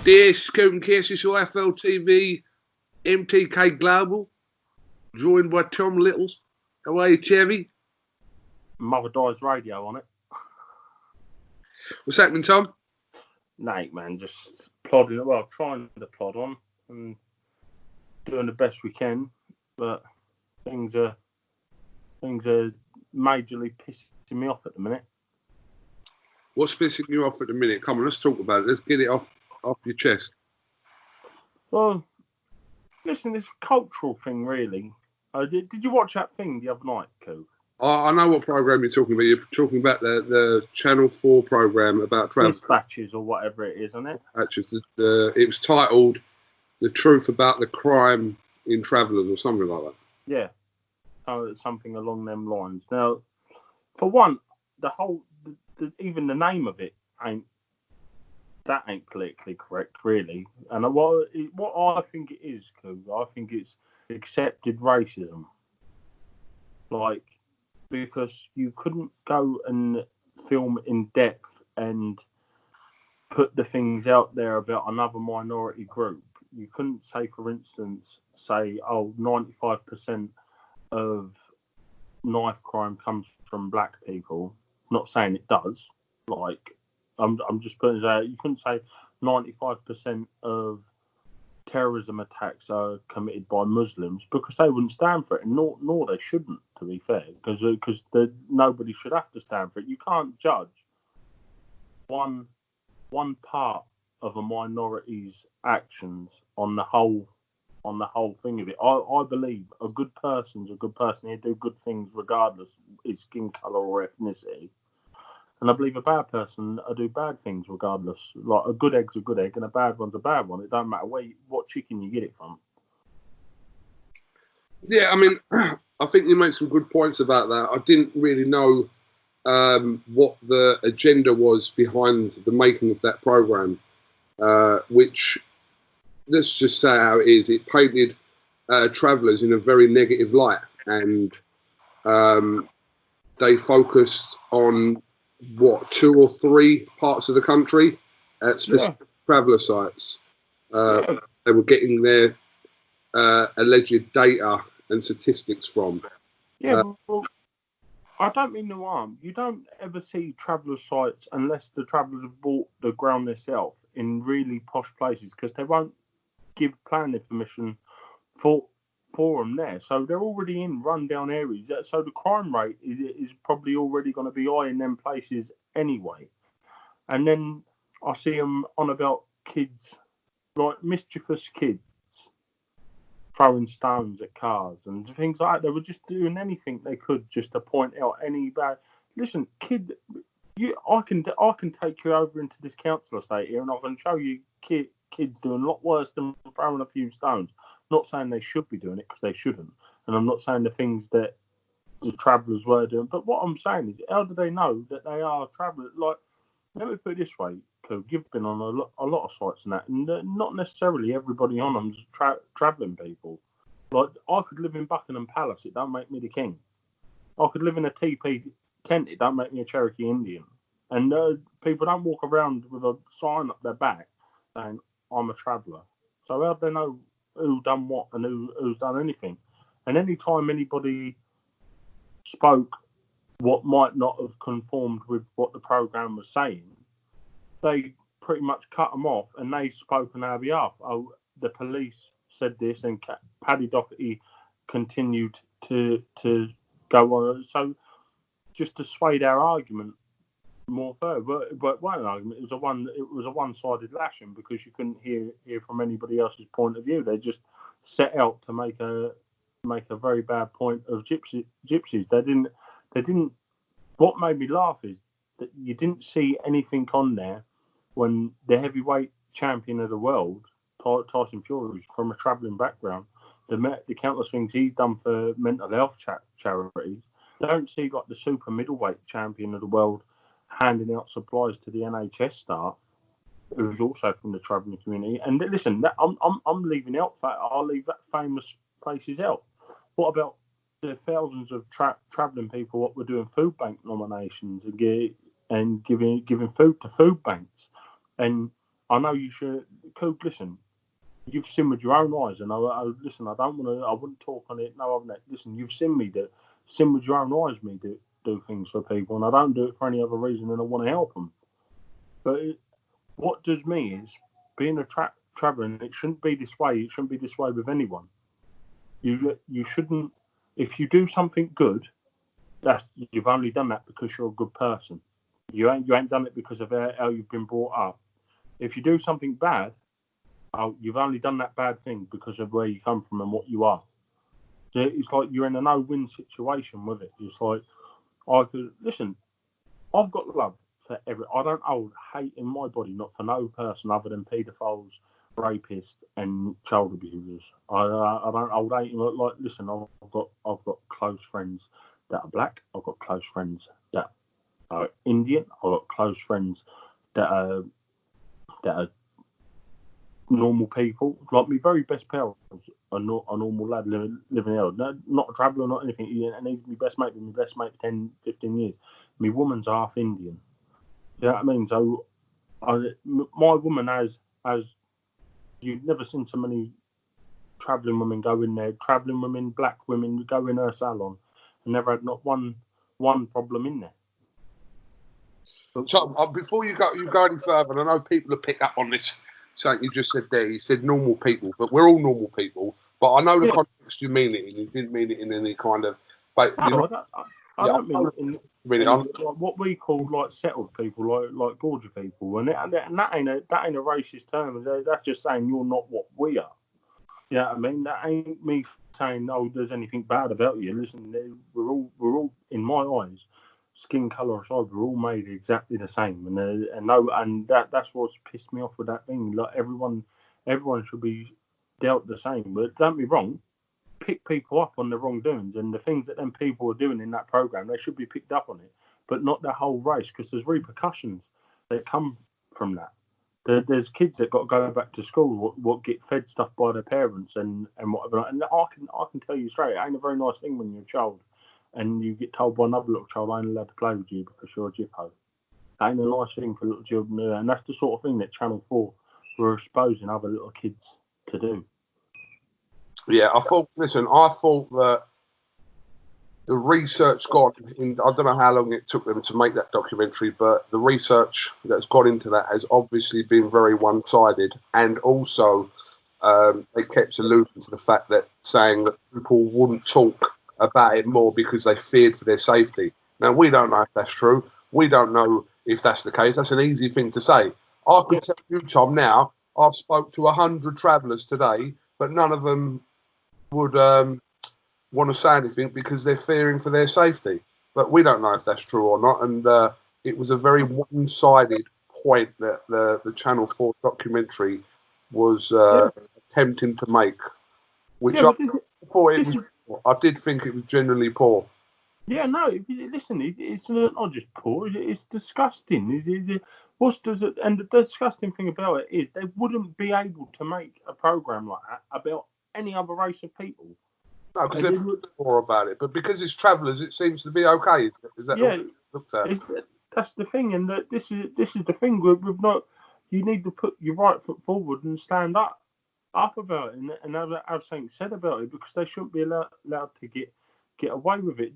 This is Coton KSSO FLTV MTK Global, joined by Tom Littles. How are you, Chevy? Mother Dies Radio on it. What's happening, Tom? Nate, man, just plodding. Well, trying to plod on and doing the best we can, but things are majorly pissing me off at the minute. What's pissing you off at the minute? Come on, let's talk about it. Let's get it off your chest. Well, listen, it's a cultural thing, really. Did you watch that thing the other night, Coo? I know what program you're talking about. You're talking about the Channel 4 program about travel. Dispatches or whatever it is, isn't it? Dispatches. It was titled "The Truth About the Crime in Travellers" or something like that. Yeah, something along them lines. Now, for one, even the name of it ain't politically correct, really. And what I think it is, Coo, I think it's accepted racism. Like, because you couldn't go and film in depth and put the things out there about another minority group. You couldn't say, for instance, 95% of knife crime comes from black people. Not saying it does. Like, I'm just putting it out. You couldn't say 95% of terrorism attacks are committed by Muslims, because they wouldn't stand for it, and nor they shouldn't, to be fair, because nobody should have to stand for it. You can't judge one part of a minority's actions on the whole thing of it. I believe a good person's a good person. He'll do good things regardless of his skin colour or ethnicity. And I believe a bad person will do bad things regardless. Like, a good egg's a good egg and a bad one's a bad one. It don't matter what chicken you get it from. Yeah, I mean, I think you make some good points about that. I didn't really know what the agenda was behind the making of that program, which, let's just say how it is. It painted travellers in a very negative light, and they focused on 2 or 3 parts of the country at specific traveller sites. They were getting their alleged data and statistics from. Well, I don't mean no harm. You don't ever see traveller sites unless the travellers have bought the ground themselves in really posh places, because they won't give planning permission for them there. So they're already in rundown areas. So the crime rate is probably already going to be high in them places anyway. And then I see them on about kids, like mischievous kids, throwing stones at cars and things like that. They were just doing anything they could just to point out any bad. Listen, kid, I can take you over into this council estate here, and I can show you kids doing a lot worse than throwing a few stones. Not saying they should be doing it, because they shouldn't, and I'm not saying the things that the travellers were doing. But what I'm saying is, how do they know that they are travellers? Like, let me put it this way, Coo, you've been on a lot of sites and that, and not necessarily everybody on them is travelling people. Like, I could live in Buckingham Palace, it don't make me the king. I could live in a TP tent, it don't make me a Cherokee Indian. And people don't walk around with a sign up their back saying, I'm a traveller. So how do they know who done what and who's done anything? And any time anybody spoke what might not have conformed with what the programme was saying, they pretty much cut them off, and they spoke on our behalf. Oh, the police said this, and Paddy Doherty continued to go on. So just to sway their argument more further, but one argument, it was a one-sided lashing, because you couldn't hear from anybody else's point of view. They just set out to make a very bad point of gypsies. They didn't. What made me laugh is that you didn't see anything on there when the heavyweight champion of the world, Tyson Fury, from a travelling background, the countless things he's done for mental health charities. Don't see like the super middleweight champion of the world handing out supplies to the NHS staff, who's also from the travelling community. And listen, I'm leaving out. I'll leave that famous places out. What about the thousands of travelling people what were doing food bank nominations and giving food to food banks? And I know you should. Coop, listen. You've seen with your own eyes, and listen. I don't want to. I wouldn't talk on it. No, listen. You've seen me seen with your own eyes me do things for people, and I don't do it for any other reason than I want to help them. But what does me is being a traveller, and it shouldn't be this way. It shouldn't be this way with anyone. You shouldn't. If you do something good, you've only done that because you're a good person. You ain't done it because of how you've been brought up. If you do something bad, you've only done that bad thing because of where you come from and what you are. So it's like you're in a no-win situation with it. It's like listen. I've got love for I don't hold hate in my body, not for no person other than paedophiles, rapists, and child abusers. I don't hold hate. Like, listen, I've got close friends that are black. I've got close friends that are Indian. I've got close friends that are normal people. Like my very best pals are not a normal lad living here. Not a traveller, not anything. And he's my best mate. My best mate for 10, 15 years. My woman's half Indian. You know what I mean? So my woman has you've never seen so many travelling women go in there. Travelling women, black women go in her salon, and never had not one problem in there. So before you go any further, and I know people will pick up on this. Something you just said there. You said normal people, but we're all normal people. But I know the context you mean it in. You didn't mean it in any kind of. But I don't mean it in what we call like settled people, like Georgia people, and that ain't a racist term. That's just saying you're not what we are. Yeah, I mean that ain't me saying there's anything bad about you. Listen, we're all in my eyes, skin colour aside, we're all made exactly the same, and that's what's pissed me off with that thing. Like everyone should be dealt the same. But don't be wrong, pick people up on the wrongdoings and the things that them people are doing in that program. They should be picked up on it, but not the whole race, because there's repercussions that come from that. There's kids that got to go back to school, what get fed stuff by their parents and whatever. And I can tell you straight, it ain't a very nice thing when you're a child and you get told by another little child, I ain't allowed to play with you because you're a jippo. It ain't a nice thing for little children, and that's the sort of thing that Channel 4 were exposing other little kids to do. Yeah, I thought that the research got in. I don't know how long it took them to make that documentary, but the research that's got into that has obviously been very one-sided, and also they kept alluding to the fact that saying that people wouldn't talk about it more because they feared for their safety. Now, we don't know if that's true. We don't know if that's the case. That's an easy thing to say. I can tell you, Tom, now, I've spoke to 100 travellers today, but none of them would want to say anything because they're fearing for their safety. But we don't know if that's true or not. And it was a very one-sided point that the Channel 4 documentary was attempting to make, which I did think it was generally poor. Yeah, no, listen, it's not just poor, it's disgusting. And the disgusting thing about it is they wouldn't be able to make a programme like that about any other race of people. No, because they're more about it. But because it's travellers, it seems to be okay. Is that looked at? That's the thing, and this is the thing. We've not. You need to put your right foot forward and stand up about it, and have something said about it, because they shouldn't be allowed to get away with it.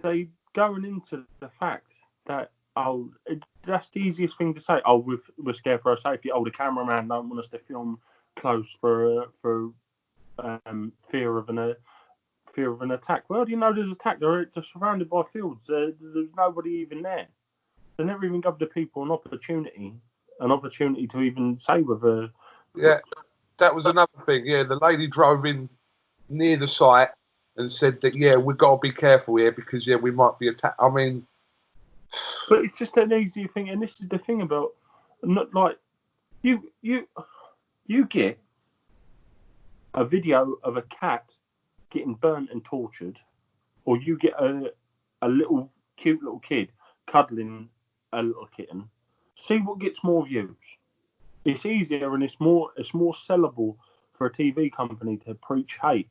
They going into the fact that that's the easiest thing to say. We're scared for our safety. The cameraman don't want us to film close for fear of an attack. Well, do you know there's an attack? They're surrounded by fields. There's nobody even there. They never even give the people an opportunity to even say whether. Yeah, that was another thing. Yeah, the lady drove in near the site and said that we've got to be careful here because we might be attacked. I mean, but it's just an easy thing, and this is the thing about not like you get a video of a cat getting burnt and tortured, or you get a cute little kid cuddling a little kitten. See what gets more views. It's easier and it's more sellable for a TV company to preach hate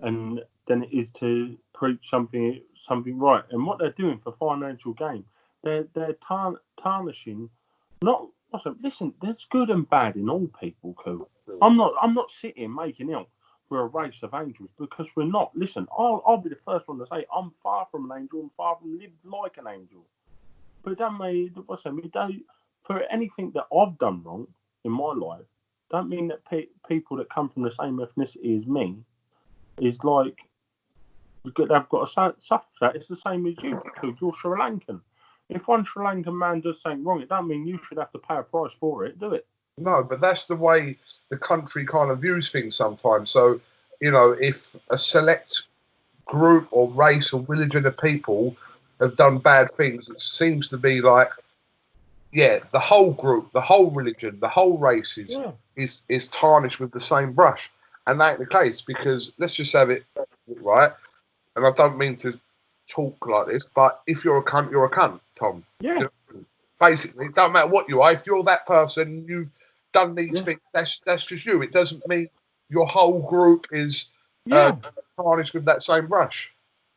than it is to preach something right. And what they're doing for financial gain, they're tarnishing. Not listen, there's good and bad in all people, Coo. I'm not sitting making out we're a race of angels because we're not. Listen, I'll be the first one to say I'm far from an angel and far from lived like an angel. But it don't mean for anything that I've done wrong in my life, don't mean that people that come from the same ethnicity as me is like they've got to suffer that. It's the same as you, Coo. You're Sri Lankan. If one Sri Lankan man does something wrong, it don't mean you should have to pay a price for it, do it? No, but that's the way the country kind of views things sometimes. So, you know, if a select group or race or religion of people have done bad things, it seems to be like, yeah, the whole group, the whole religion, the whole race is tarnished with the same brush. And that ain't the case, because let's just have it right. And I don't mean to talk like this, but if you're a cunt, you're a cunt, Tom. Yeah. Basically, it don't matter what you are. If you're that person, you've done these things. That's just you. It doesn't mean your whole group is tarnished with that same brush.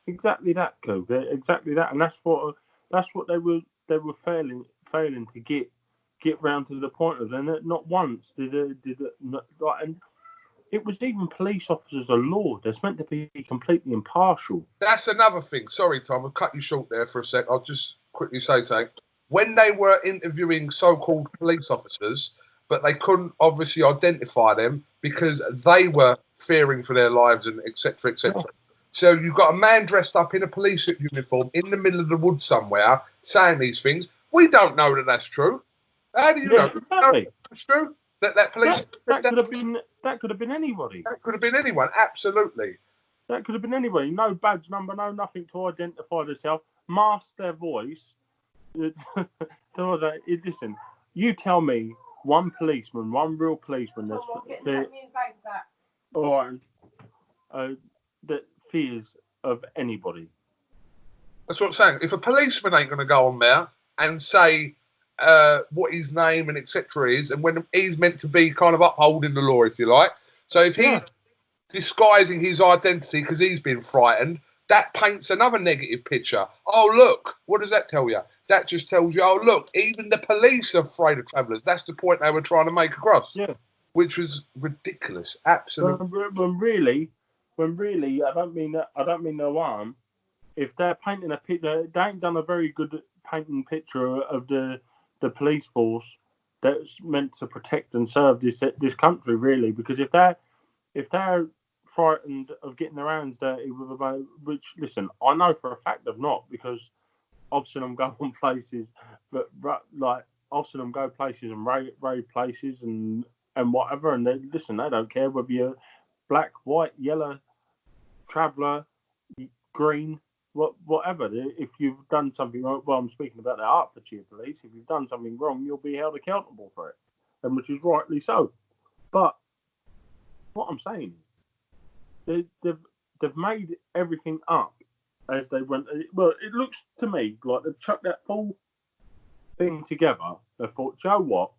Exactly that, Coo. Exactly that, and that's what they were failing to get round to the point of. And not once did and it was even police officers of law. They're meant to be completely impartial. That's another thing. Sorry, Tom, I'll cut you short there for a sec. I'll just quickly say something. When they were interviewing so-called police officers, but they couldn't obviously identify them because they were fearing for their lives and etc. etc. So you've got a man dressed up in a police uniform in the middle of the woods somewhere saying these things. We don't know that that's true. How do you know? Exactly. It's true. That police that could have been anybody. That could have been anyone. Absolutely. That could have been anybody. No badge number, no nothing to identify themselves. Mask their voice. Listen, you tell me one policeman, one real policeman that fears of anybody. That's what I'm saying. If a policeman ain't going to go on there and say what his name and etc. is, and when he's meant to be kind of upholding the law, if you like. So if he's disguising his identity because he's been frightened, that paints another negative picture. Oh, look, what does that tell you? That just tells you, oh, look, even the police are afraid of travellers. That's the point they were trying to make across. Yeah. Which was ridiculous. Absolutely. When really, I don't mean no harm. If they're painting a picture, they ain't done a very good painting picture of the police force that's meant to protect and serve this country, really. Because if they're frightened of getting their hands dirty with a boat, which, listen, I know for a fact they've not, because I've seen them go on places, but like I've seen them go places and raid places and whatever, and they don't care whether you're black, white, yellow, traveller, green, whatever. If you've done something wrong, well, I'm speaking about the Hertfordshire police. If you've done something wrong, you'll be held accountable for it, and which is rightly so. But what I'm saying is, they've made everything up as they went. Well, it looks to me like they've chucked that full thing together. They thought, Joe, what?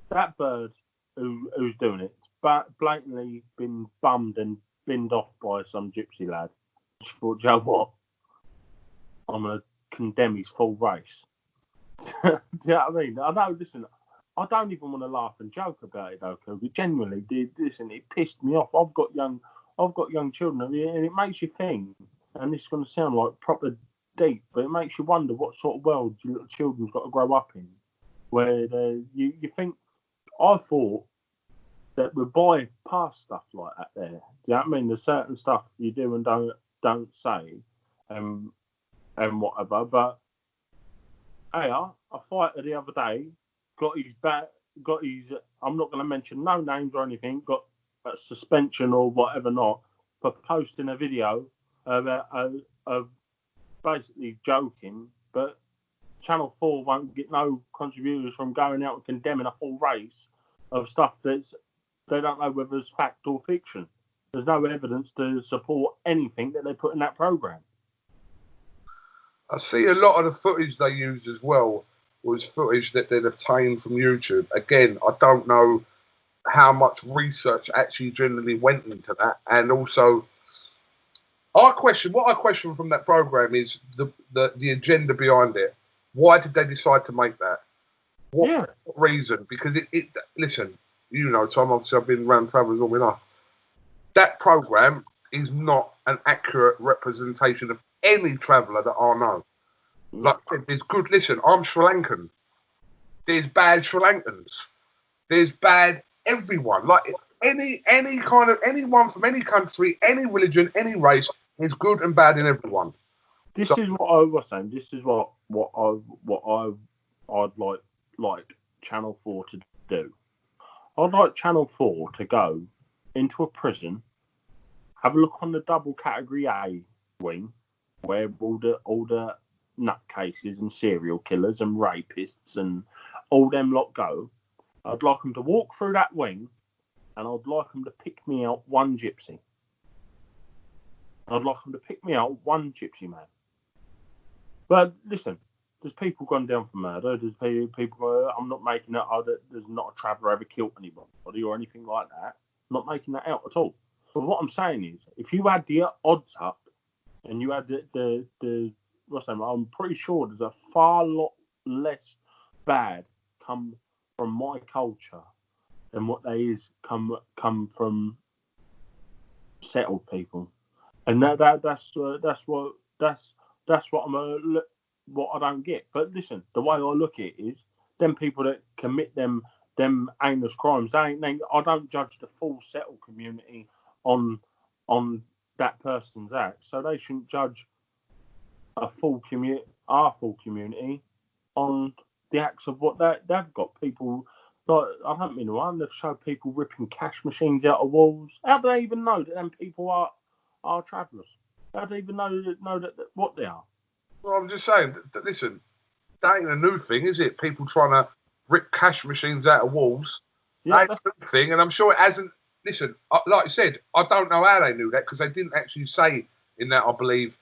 That bird who's doing it, but blatantly been bummed and binned off by some gypsy lad. She thought, Joe, what? I'm going to condemn his full race. Do you know what I mean? I know, listen, I don't even want to laugh and joke about it, though, because genuinely, listen, it pissed me off. I've got young children, and it makes you think, and this is going to sound like proper deep, but it makes you wonder what sort of world your little children's got to grow up in, where you think, I thought that we buy past stuff like that there. Do you know what I mean? There's certain stuff you do and don't say, and whatever. But hey, a fighter the other day got his. I'm not going to mention no names or anything. Got a suspension or whatever not for posting a video of basically joking, but Channel 4 won't get no contributors from going out and condemning a whole race of stuff they don't know whether it's fact or fiction. There's no evidence to support anything that they put in that programme. I see a lot of the footage they used as well was footage that they'd obtained from YouTube. Again, I don't know how much research actually generally went into that. And also, what I question from that programme is the agenda behind it. Why did they decide to make that? What reason? Because it listen, you know, Tom, obviously I've been around travellers all my life. That programme is not an accurate representation of any traveller that I know. Like, there's good, listen, I'm Sri Lankan. There's bad Sri Lankans. There's bad everyone. Like, any kind of, anyone from any country, any religion, any race, there's good and bad in everyone. This is what I was saying. This is what I'd like Channel 4 to do. I'd like Channel 4 to go into a prison, have a look on the double category A wing, where all the nutcases and serial killers and rapists and all them lot go. I'd like them to walk through that wing, and I'd like them to pick me out one gypsy. I'd like them to pick me out one gypsy man. But listen, there's people gone down for murder. There's people. I'm not making that. There's not a traveller ever killed anybody or anything like that. I'm not making that out at all. But what I'm saying is, if you had the odds up, and you had the what's that? I'm pretty sure there's a far lot less bad come from my culture than what they is come from settled people, and that's what what I don't get. But listen, the way I look at it is, them people that commit them heinous crimes, I don't judge the full settled community on that person's act, so they shouldn't judge our full community on the acts of what they've got. People, like, I don't mean one, they've showed people ripping cash machines out of walls. How do they even know that them people are travellers? How do they even know that what they are? Well, I'm just saying, listen, that ain't a new thing, is it? People trying to rip cash machines out of walls. Yeah, that's a new thing, and I'm sure it hasn't. Listen, like I said, I don't know how they knew that, because they didn't actually say in that, I believe,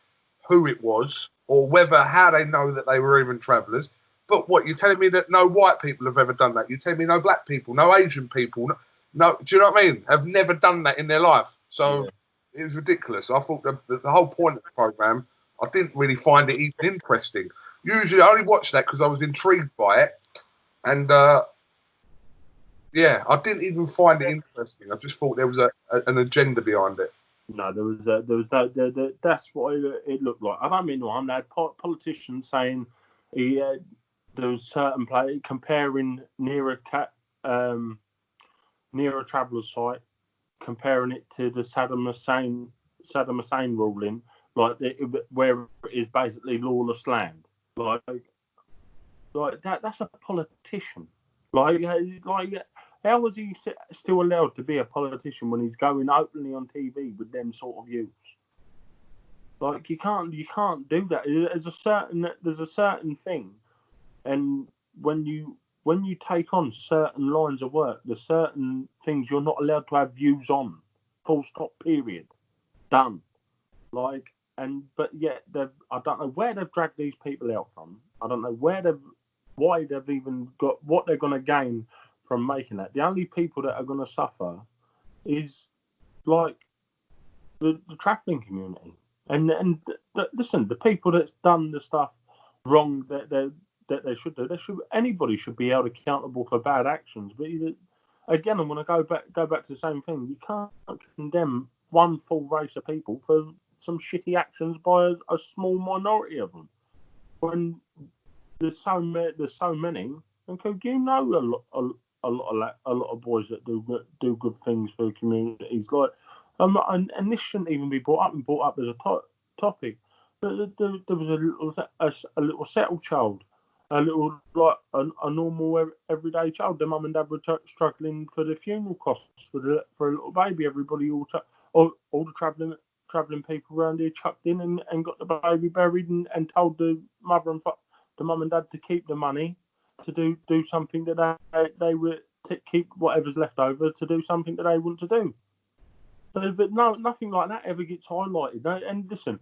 who it was or how they know that they were even travellers. But what, you're telling me that no white people have ever done that? You're telling me no black people, no Asian people, no, do you know what I mean? Have never done that in their life. So It was ridiculous. I thought the whole point of the programme, I didn't really find it even interesting. Usually I only watched that because I was intrigued by it. And I didn't even find it interesting. I just thought there was an agenda behind it. No, there was no. That's what it looked like. I don't mean one. They had politicians saying there was certain play comparing near a traveller site, comparing it to the Saddam Hussein ruling, like where it is basically lawless land. Like that. That's a politician. Like how was he still allowed to be a politician when he's going openly on TV with them sort of views? Like, you can't do that. There's a certain thing, and when you take on certain lines of work, there's certain things you're not allowed to have views on. Full stop. Period. Done. Like, but yet I don't know where they've dragged these people out from. I don't know why they've even got what they're going to gain from making that. The only people that are going to suffer is like the travelling community, and listen, the people that's done the stuff wrong that they should do. Anybody should be held accountable for bad actions. But again, I'm going to go back to the same thing. You can't condemn one full race of people for some shitty actions by a small minority of them. When there's so many, and you know a lot of boys that do good things for communities. Like, and this shouldn't even be brought up as a topic. But there was a little settled child, a little like a normal everyday child. Their mum and dad were struggling for the funeral costs for a little baby. Everybody, all the travelling people around here chucked in and got the baby buried and told the mother and the mum and dad to keep the money to do something that they were to keep whatever's left over to do something that they want to do. But no, nothing like that ever gets highlighted. And listen,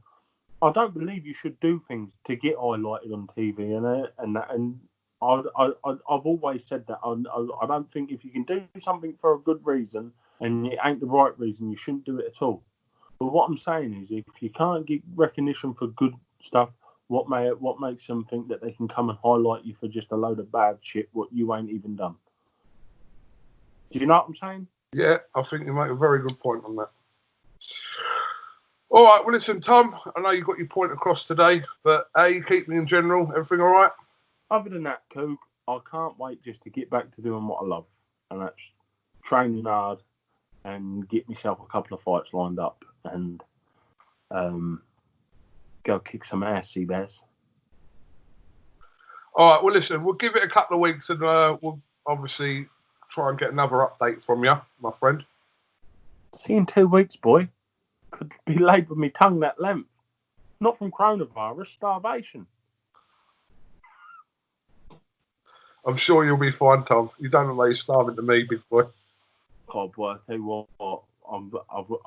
I don't believe you should do things to get highlighted on TV and that. And I've always said that. I don't think if you can do something for a good reason and it ain't the right reason, you shouldn't do it at all. But what I'm saying is, if you can't get recognition for good stuff, What makes them think that they can come and highlight you for just a load of bad shit what you ain't even done? Do you know what I'm saying? Yeah, I think you make a very good point on that. All right, well, listen, Tom, I know you got your point across today, but how you keeping in general? Everything all right? Other than that, Coog, I can't wait just to get back to doing what I love, and that's training hard and get myself a couple of fights lined up and go kick some ass, Seabass. All right, well, listen, we'll give it a couple of weeks and we'll obviously try and get another update from you, my friend. See you in 2 weeks, boy. Could be laid with me tongue that length. Not from coronavirus, starvation. I'm sure you'll be fine, Tom. You don't look like you're starving to me, big boy. Oh, boy, I tell you what,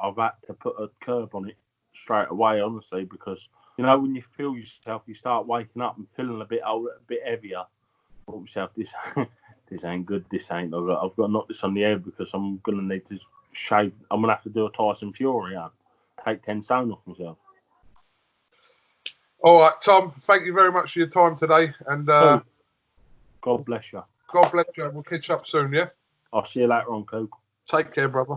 I've had to put a curb on it straight away, honestly, because, you know, when you feel yourself, you start waking up and feeling a bit older, a bit heavier. I thought myself, this ain't good, this ain't. I've got to knock this on the head because I'm going to need to shave. I'm going to have to do a Tyson Fury and take 10 stone off myself. All right, Tom, thank you very much for your time today. And God bless you. God bless you. We'll catch up soon, yeah? I'll see you later on, Coke. Take care, brother.